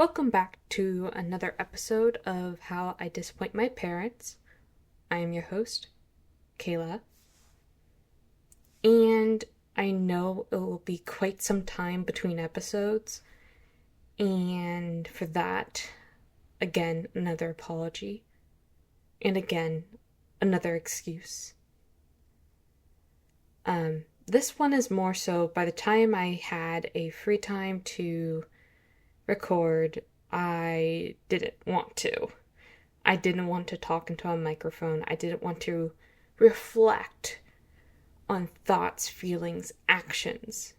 Welcome back to another episode of How I Disappoint My Parents. I am your host, Kayla. And I know it will be quite some time between episodes. And for that, again, another apology. And again, another excuse. This one is more so by the time I had a free time to record, I didn't want to. I didn't want to talk into a microphone. I didn't want to reflect on thoughts, feelings, actions.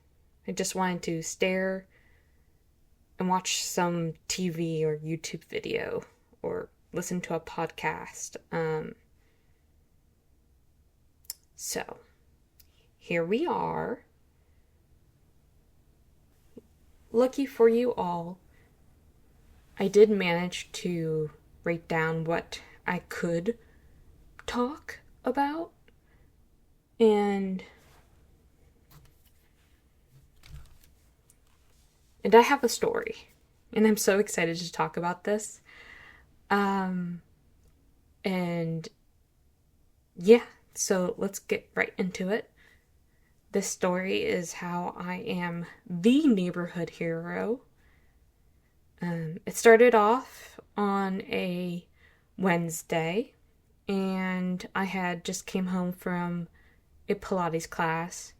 I just wanted to stare and watch some TV or YouTube video or listen to a podcast. So, here we are. Lucky for you all, I did manage to write down what I could talk about. And I have a story. And I'm so excited to talk about this. And yeah, so let's get right into it. This story is how I am the neighborhood hero. It started off on a Wednesday, and I had just came home from a Pilates class.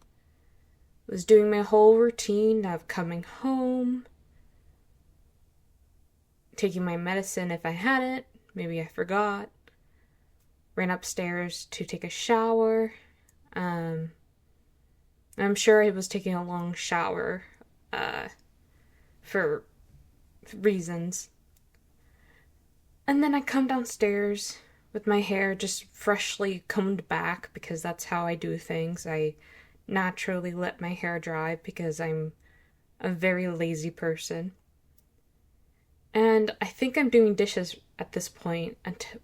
Was doing my whole routine of coming home, taking my medicine if I hadn't, maybe I forgot, ran upstairs to take a shower. I'm sure I was taking a long shower for reasons. And then I come downstairs with my hair just freshly combed back because that's how I do things. I naturally let my hair dry because I'm a very lazy person. And I think I'm doing dishes at this point until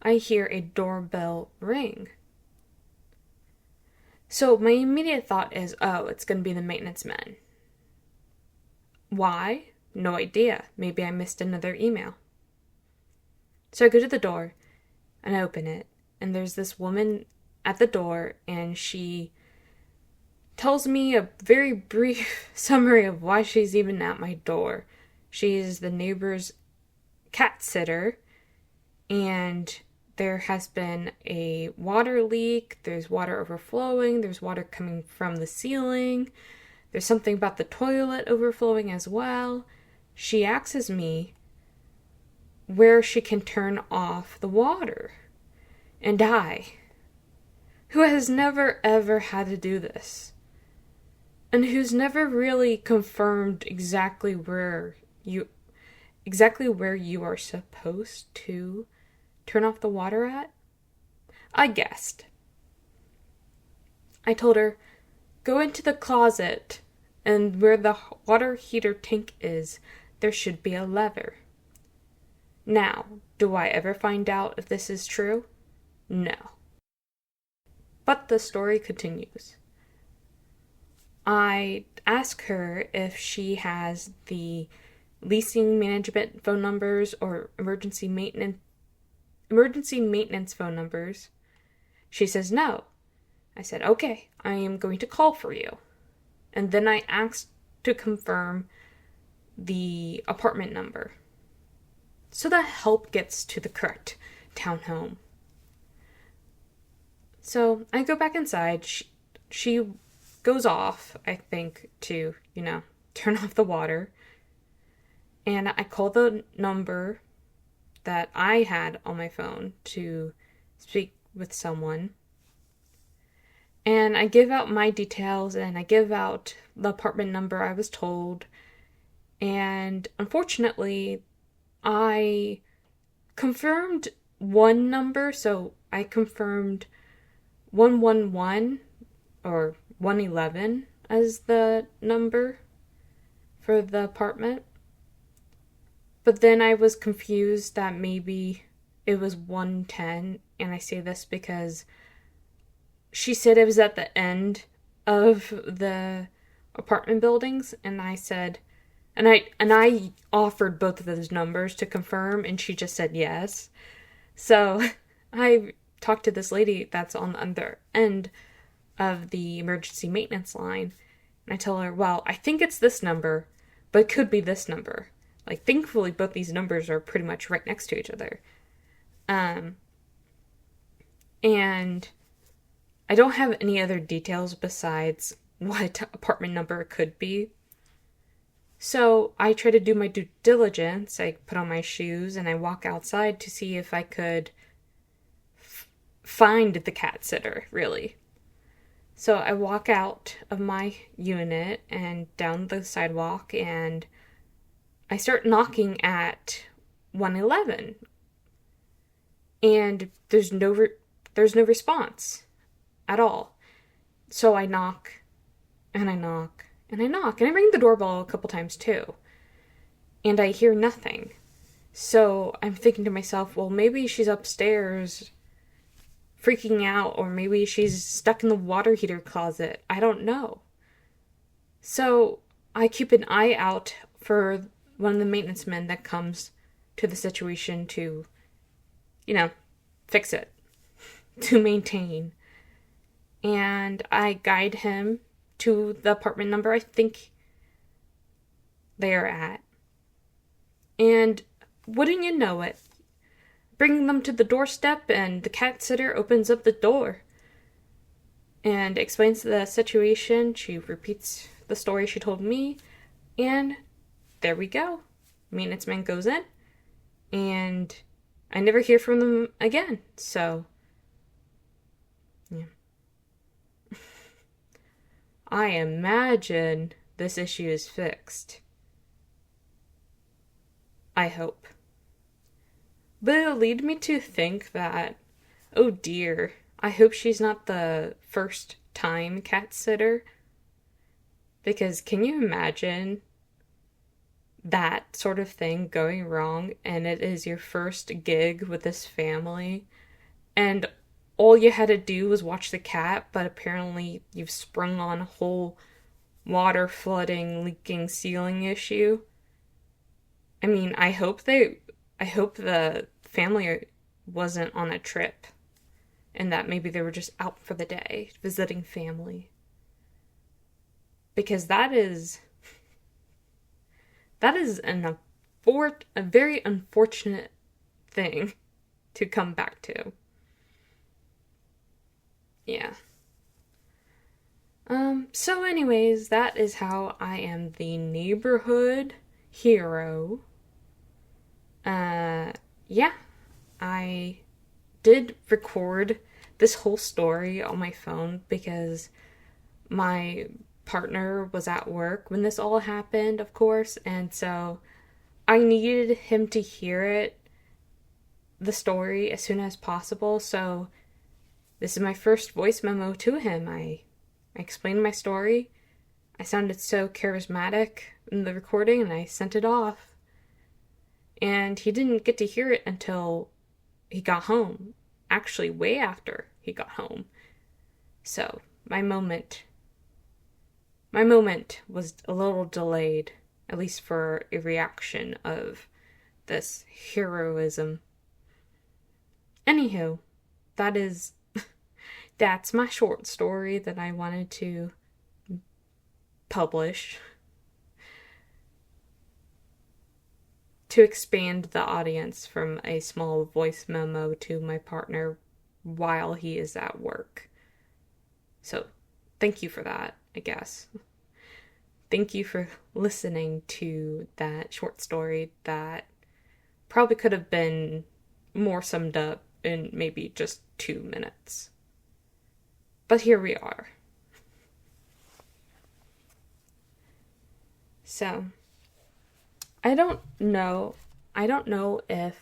I hear a doorbell ring. So my immediate thought is, oh, it's going to be the maintenance men. Why? No idea. Maybe I missed another email. So I go to the door and I open it, and there's this woman at the door, and she tells me a very brief summary of why she's even at my door. She's the neighbor's cat sitter, and there has been a water leak, there's water overflowing, there's water coming from the ceiling, there's something about the toilet overflowing as well. She asks me where she can turn off the water. And I, who has never ever had to do this, and who's never really confirmed exactly where you are supposed to turn off the water at, I guessed. I told her, go into the closet, and where the water heater tank is, there should be a lever. Now, do I ever find out if this is true? No. But the story continues. I ask her if she has the leasing management phone numbers or emergency maintenance phone numbers. She says no. I said, okay, I am going to call for you. And then I asked to confirm the apartment number so that help gets to the correct townhome. So I go back inside. She goes off, I think, to, turn off the water. And I call the number that I had on my phone to speak with someone. And I give out my details, and I give out the apartment number I was told. And unfortunately, I confirmed one number, so I confirmed 111 or 111 as the number for the apartment. But then I was confused that maybe it was 110, and I say this because she said it was at the end of the apartment buildings, and I said And I offered both of those numbers to confirm, and she just said yes. So I talked to this lady that's on the other end of the emergency maintenance line, and I tell her, well, I think it's this number, but it could be this number. Like, thankfully, both these numbers are pretty much right next to each other. And I don't have any other details besides what apartment number it could be. So I try to do my due diligence. I put on my shoes and I walk outside to see if I could find the cat sitter, really. So I walk out of my unit and down the sidewalk, and I start knocking at 111. And there's no response at all. So I knock, and I knock, and I knock, and I ring the doorbell a couple times too. And I hear nothing. So I'm thinking to myself, well, maybe she's upstairs freaking out, or maybe she's stuck in the water heater closet. I don't know. So I keep an eye out for one of the maintenance men that comes to the situation to, fix it, to maintain. And I guide him to the apartment number I think they are at. And wouldn't you know it, bringing them to the doorstep, and the cat sitter opens up the door and explains the situation. She repeats the story she told me, and there we go. Maintenance man goes in, and I never hear from them again. So, yeah. I imagine this issue is fixed. I hope. But it'll lead me to think that, oh dear, I hope she's not the first time cat sitter. Because can you imagine that sort of thing going wrong, and it is your first gig with this family, and all you had to do was watch the cat, but apparently you've sprung on a whole water flooding, leaking ceiling issue? I mean, I hope the family wasn't on a trip, and that maybe they were just out for the day, visiting family. Because that is a very unfortunate thing to come back to. Yeah. So anyways, that is how I am the neighborhood hero. Yeah. I did record this whole story on my phone because my partner was at work when this all happened, of course, and so I needed him to hear the story as soon as possible. So this is my first voice memo to him. I explained my story. I sounded so charismatic in the recording, and I sent it off. And he didn't get to hear it until he got home. Actually, way after he got home. So, my moment was a little delayed, at least for a reaction of this heroism. Anywho, that's my short story that I wanted to publish to expand the audience from a small voice memo to my partner while he is at work. So, thank you for that, I guess. Thank you for listening to that short story that probably could have been more summed up in maybe just 2 minutes. But here we are. So, I don't know if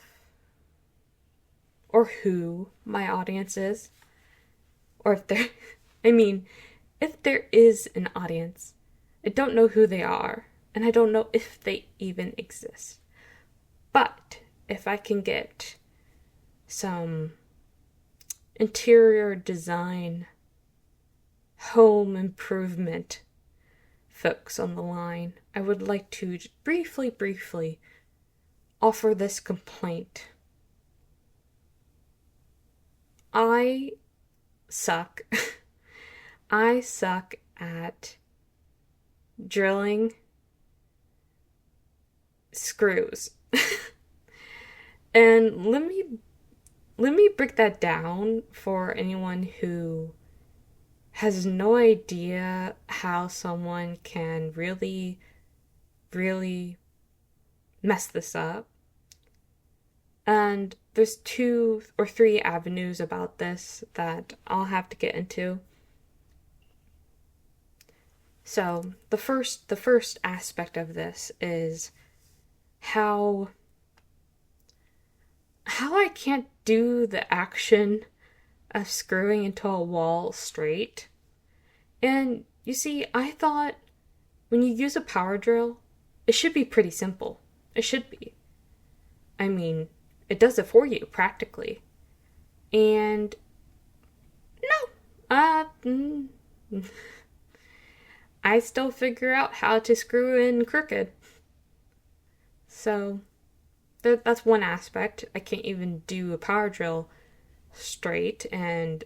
or who my audience is, or if there, if there is an audience, I don't know who they are, and I don't know if they even exist. But if I can get some interior design, home improvement folks on the line, I would like to just briefly offer this complaint. I suck. I suck at drilling screws. And let me break that down for anyone who has no idea how someone can really mess this up. And there's 2 or 3 avenues about this that I'll have to get into. So the first aspect of this is how I can't do the action of screwing into a wall straight. And you see, I thought when you use a power drill, it should be pretty simple. It should be. I mean, it does it for you practically. And no, I still figure out how to screw in crooked. So that's one aspect. I can't even do a power drill straight. And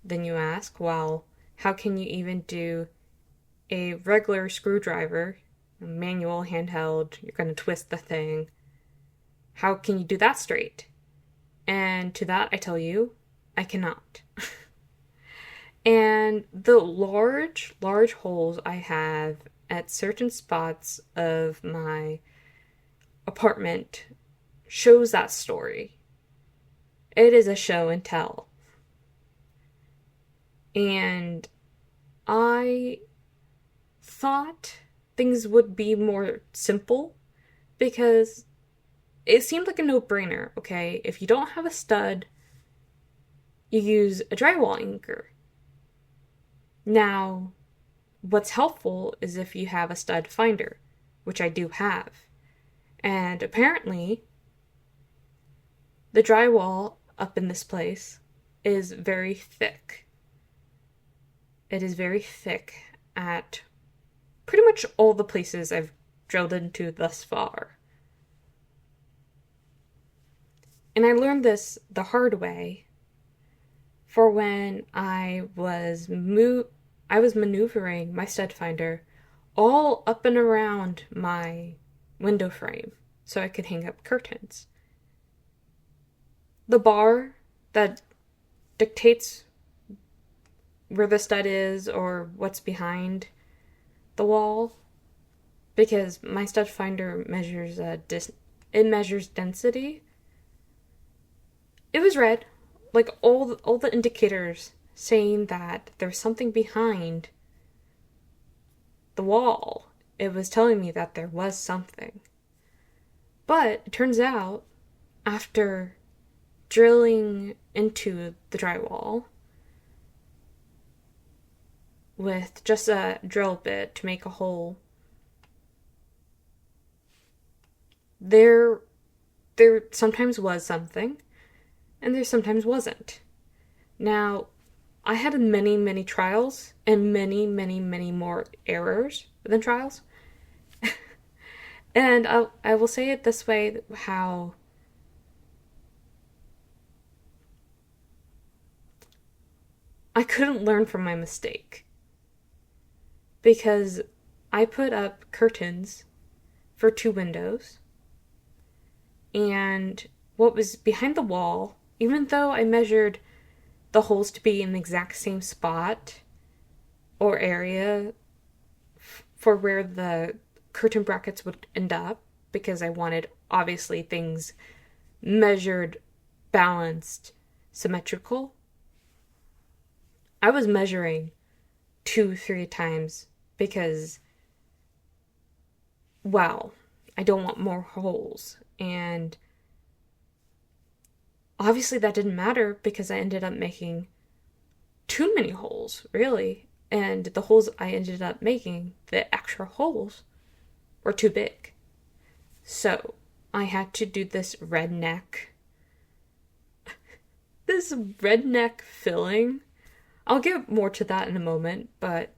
then you ask, well, how can you even do a regular screwdriver, a manual, handheld? You're going to twist the thing. How can you do that straight? And to that I tell you, I cannot. And the large holes I have at certain spots of my apartment shows that story. It is a show and tell. And I thought things would be more simple because it seemed like a no-brainer, okay? If you don't have a stud, you use a drywall anchor. Now, what's helpful is if you have a stud finder, which I do have. And apparently, the drywall up in this place is very thick. It is very thick at pretty much all the places I've drilled into thus far. And I learned this the hard way for when I was maneuvering my stud finder all up and around my window frame so I could hang up curtains. The bar that dictates where the stud is or what's behind the wall, because my stud finder measures density. It was red, like all the indicators saying that there's something behind the wall. It was telling me that there was something. But it turns out, after drilling into the drywall with just a drill bit to make a hole, there sometimes was something, and there sometimes wasn't. Now, I had many trials and many more errors than trials. And I will say it this way, how I couldn't learn from my mistake. Because I put up curtains for 2 windows, and what was behind the wall, even though I measured the holes to be in the exact same spot or area for where the curtain brackets would end up, because I wanted, obviously, things measured, balanced, symmetrical, I was measuring 2-3 times because, wow, I don't want more holes. And obviously that didn't matter because I ended up making too many holes, really. And the holes I ended up making, the extra holes, were too big. So I had to do this redneck filling. I'll get more to that in a moment, but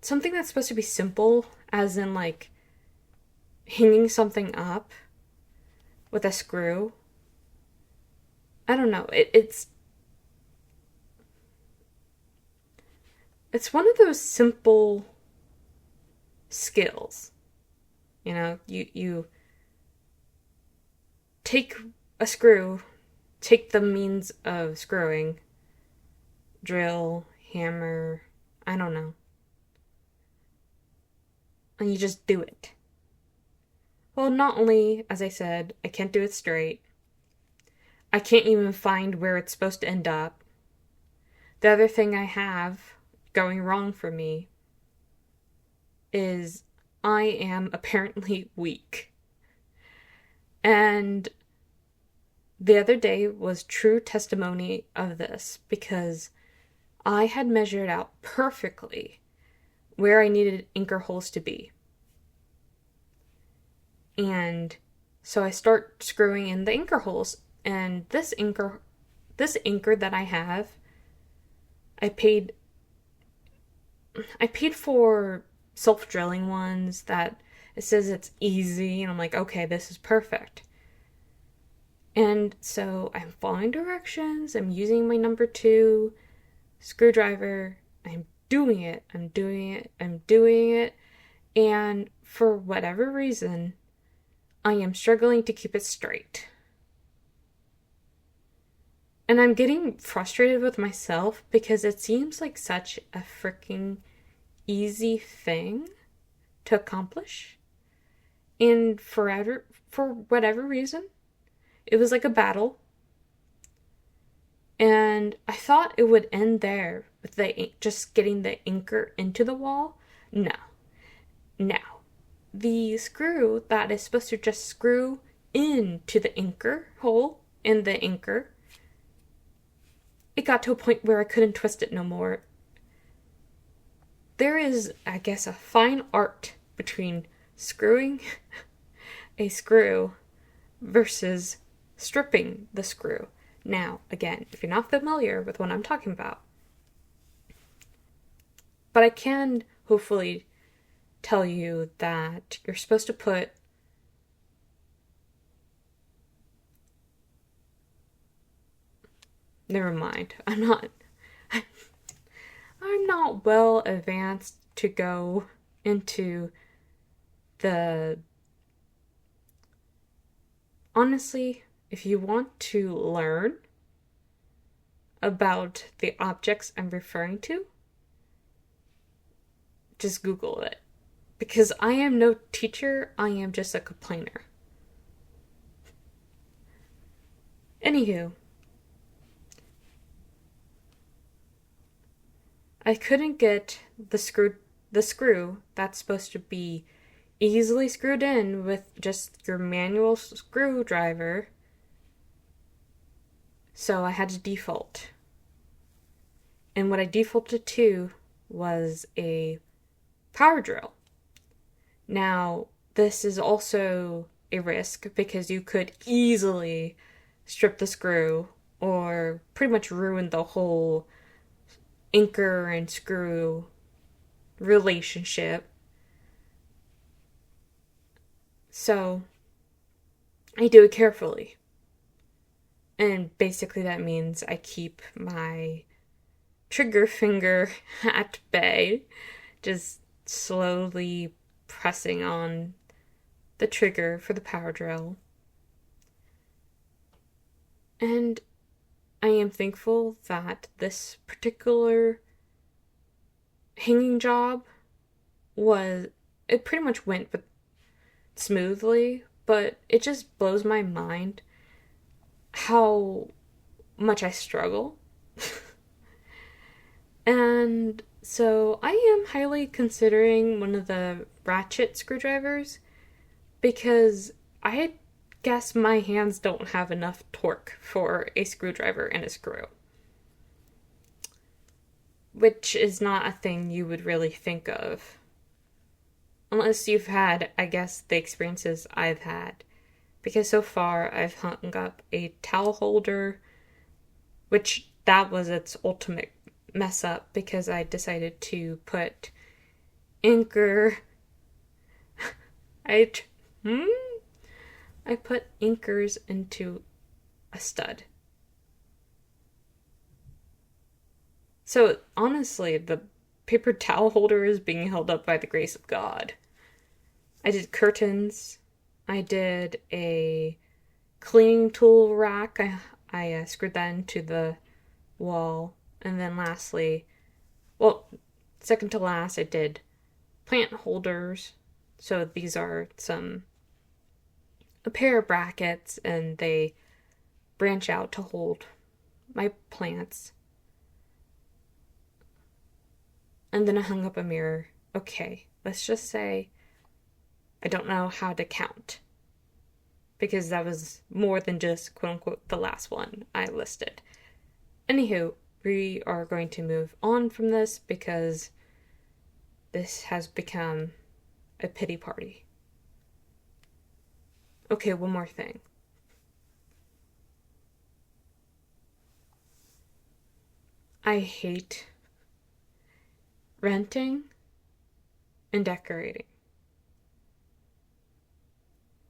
something that's supposed to be simple as in like hanging something up with a screw. I don't know. It's one of those simple skills. You know, you take a screw, take the means of screwing, drill, hammer, I don't know, and you just do it. Well, not only, as I said, I can't do it straight, I can't even find where it's supposed to end up. The other thing I have going wrong for me is I am apparently weak. And the other day was true testimony of this because I had measured out perfectly where I needed anchor holes to be. And so I start screwing in the anchor holes, and this anchor that I have, I paid for self-drilling ones that it says it's easy, and I'm like, okay, this is perfect. And so I'm following directions, I'm using my number 2 screwdriver, I'm doing it, and for whatever reason, I am struggling to keep it straight. And I'm getting frustrated with myself because it seems like such a freaking easy thing to accomplish. And for whatever reason, it was like a battle. And I thought it would end there with just getting the anchor into the wall. No. The screw that is supposed to just screw into the anchor hole in the anchor, it got to a point where I couldn't twist it no more. There is, I guess, a fine art between screwing a screw versus stripping the screw. Now, again, if you're not familiar with what I'm talking about, but I can hopefully tell you that you're supposed to put never mind. I'm not well advanced to go into the honestly, if you want to learn about the objects I'm referring to, just Google it. Because I am no teacher, I am just a complainer. Anywho, I couldn't get the screw that's supposed to be easily screwed in with just your manual screwdriver, so I had to default. And what I defaulted to was a power drill. Now, this is also a risk because you could easily strip the screw or pretty much ruin the whole anchor and screw relationship. So, I do it carefully. And basically that means I keep my trigger finger at bay, just slowly pressing on the trigger for the power drill. And I am thankful that this particular hanging job it pretty much went smoothly, but it just blows my mind how much I struggle. And so I am highly considering one of the ratchet screwdrivers because I guess my hands don't have enough torque for a screwdriver and a screw. Which is not a thing you would really think of. Unless you've had, I guess, the experiences I've had. Because so far I've hung up a towel holder, which that was its ultimate mess up because I decided to put anchor I, hmm? I put anchors into a stud. So honestly, the paper towel holder is being held up by the grace of God. I did curtains. I did a cleaning tool rack. I screwed that into the wall. And then lastly, well, second to last, I did plant holders. So these are a pair of brackets, and they branch out to hold my plants. And then I hung up a mirror. Okay, let's just say I don't know how to count, because that was more than just quote unquote the last one I listed. Anywho, we are going to move on from this because this has become a pity party. Okay, one more thing. I hate renting and decorating,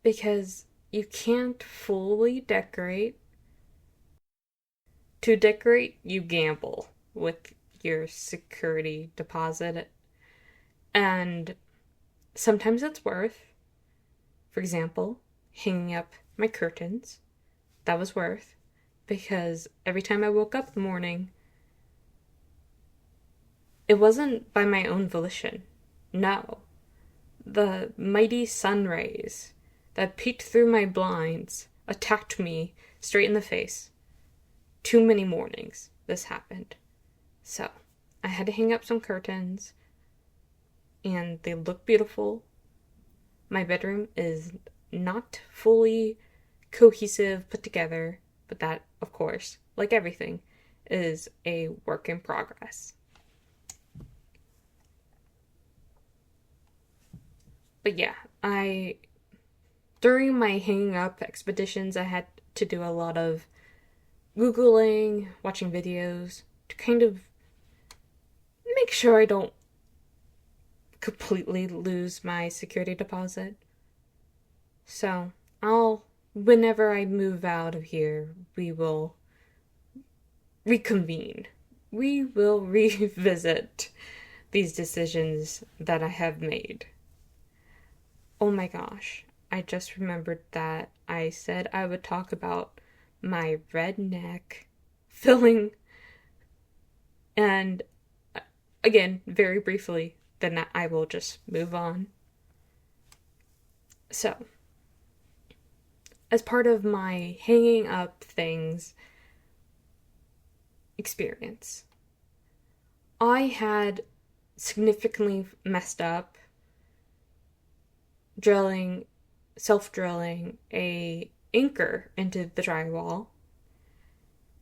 because you can't fully decorate. To decorate, you gamble with your security deposit, and sometimes it's worth. For example, hanging up my curtains. That was worth, because every time I woke up in the morning, it wasn't by my own volition. No. The mighty sun rays that peeked through my blinds attacked me straight in the face. Too many mornings this happened. So, I had to hang up some curtains, and they look beautiful. My bedroom is not fully cohesive, put together, but that, of course, like everything, is a work in progress. But yeah, during my hanging up expeditions, I had to do a lot of Googling, watching videos to kind of make sure I don't completely lose my security deposit. So, whenever I move out of here, we will reconvene. We will revisit these decisions that I have made. Oh my gosh, I just remembered that I said I would talk about my redneck filling, and again, very briefly, then I will just move on. So, as part of my hanging up things experience, I had significantly messed up self-drilling a anchor into the drywall,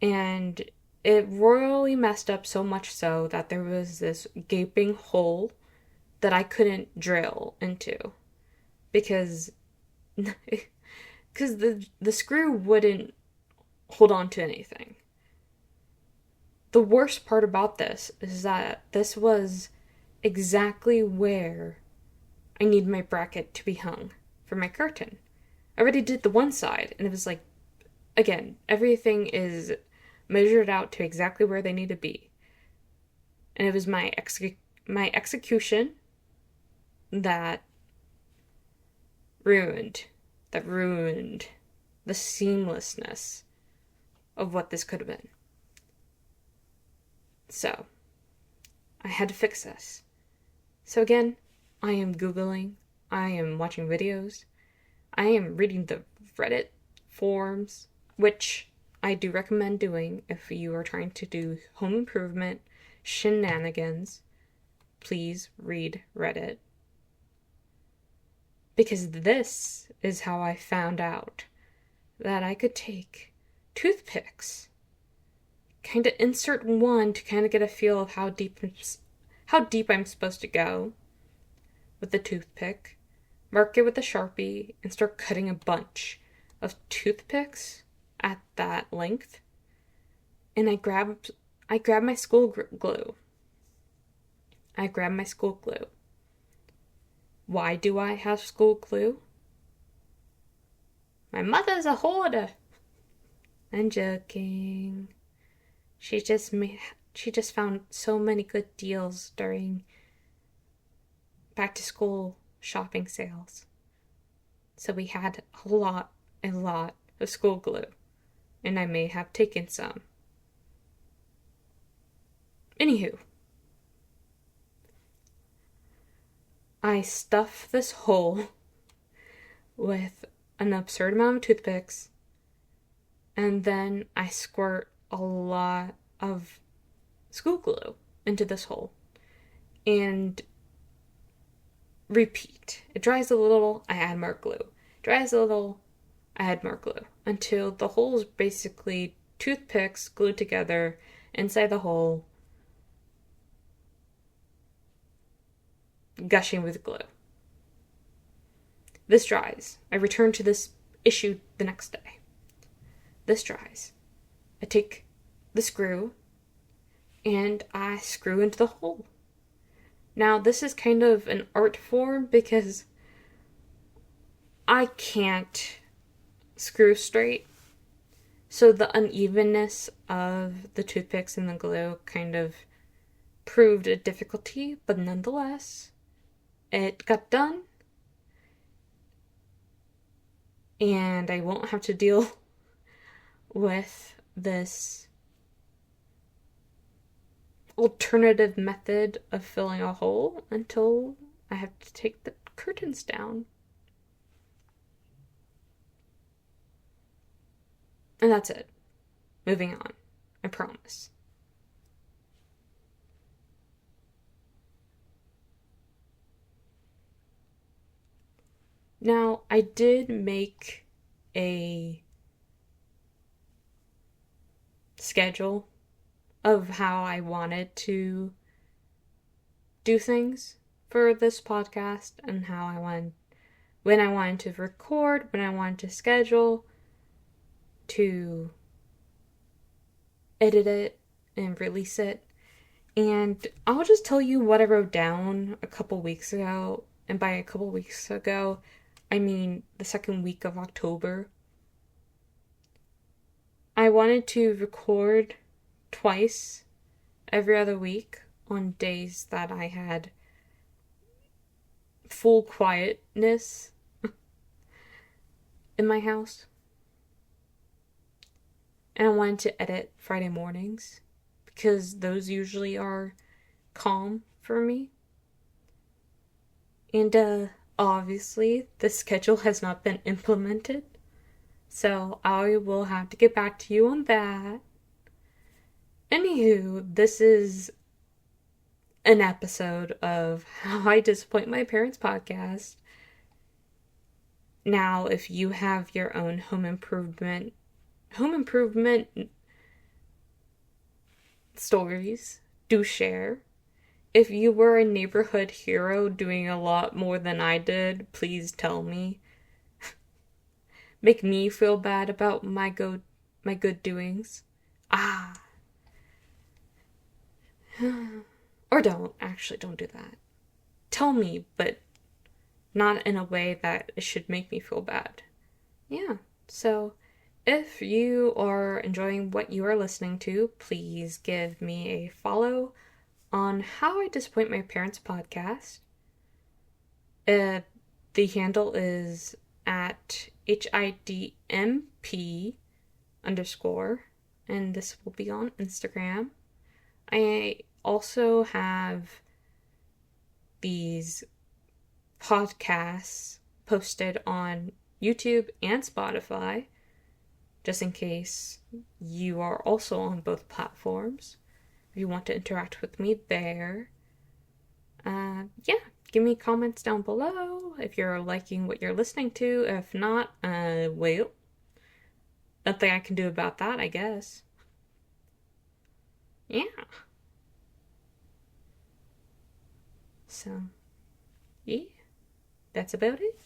and it royally messed up, so much so that there was this gaping hole that I couldn't drill into, because the screw wouldn't hold on to anything. The worst part about this is that this was exactly where I need my bracket to be hung for my curtain. I already did the one side, and it was like, again, everything is measured out to exactly where they need to be. And it was my execution that ruined the seamlessness of what this could have been. So, I had to fix this. So again, I am Googling, I am watching videos, I am reading the Reddit forums, which I do recommend doing if you are trying to do home improvement shenanigans. Please read Reddit. Because this is how I found out that I could take toothpicks, kind of insert one to kind of get a feel of how deep I'm supposed to go with the toothpick, mark it with a Sharpie, and start cutting a bunch of toothpicks at that length. And I grabbed my school glue. Why do I have school glue? My mother's a hoarder. I'm joking. She just found so many good deals during back to school shopping sales. So we had a lot of school glue, and I may have taken some. Anywho, I stuff this hole with an absurd amount of toothpicks, and then I squirt a lot of school glue into this hole. And repeat. It dries a little, I add more glue. Dries a little, I add more glue. Until the hole is basically toothpicks glued together inside the hole, gushing with glue. This dries. I return to this issue the next day. This dries. I take the screw and I screw into the hole. Now, this is kind of an art form because I can't screw straight. So the unevenness of the toothpicks and the glue kind of proved a difficulty, but nonetheless, it got done. And I won't have to deal with this alternative method of filling a hole until I have to take the curtains down. And that's it. Moving on. I promise. Now, I did make a schedule of how I wanted to do things for this podcast and when I wanted to record, when I wanted to schedule, to edit it and release it. And I'll just tell you what I wrote down a couple weeks ago. And by a couple weeks ago, I mean the second week of October. I wanted to record twice every other week on days that I had full quietness in my house. And I wanted to edit Friday mornings because those usually are calm for me. And obviously the schedule has not been implemented. So I will have to get back to you on that. Anywho, this is an episode of How I Disappoint My Parents podcast. Now, if you have your own home improvement stories, do share. If you were a neighborhood hero doing a lot more than I did, please tell me. Make me feel bad about my good doings. Or don't do that. Tell me, but not in a way that it should make me feel bad. Yeah, so if you are enjoying what you are listening to, please give me a follow on How I Disappoint My Parents podcast. The handle is at HIDMP_, and this will be on Instagram. I also have these podcasts posted on YouTube and Spotify, just in case you are also on both platforms. If you want to interact with me there, give me comments down below if you're liking what you're listening to. If not, well, nothing I can do about that, I guess. Yeah. So, yeah, that's about it.